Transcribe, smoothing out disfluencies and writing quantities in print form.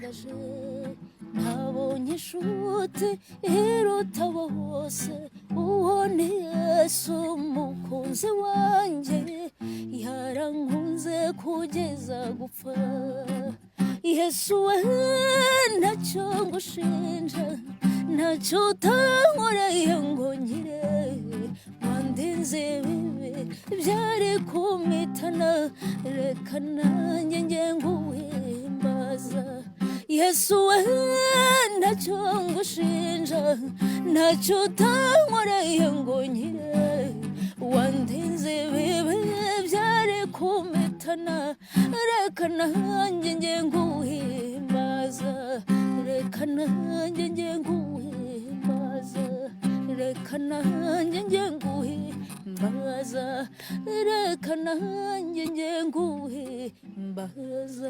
birantangaje nabonye inshuti iruta bose uwo ni Yesu umukunzi wanjye yarankunze kugeza gupfa Yesu we ntacyo ngushinja ntacyo utankoreye ngo nkire wandinze bibi byari kumpitana reka nanjye njye nguhimbaza Yesu we ntacyo ngushinja ntacyo utankoreye ngo nkire wandinze bibi byari kumpitana reka nanjye njye nguhimbaza reka nanjye njye nguhimbaza reka nanjye njye nguhimbaza reka nanjye njye nguhimbaza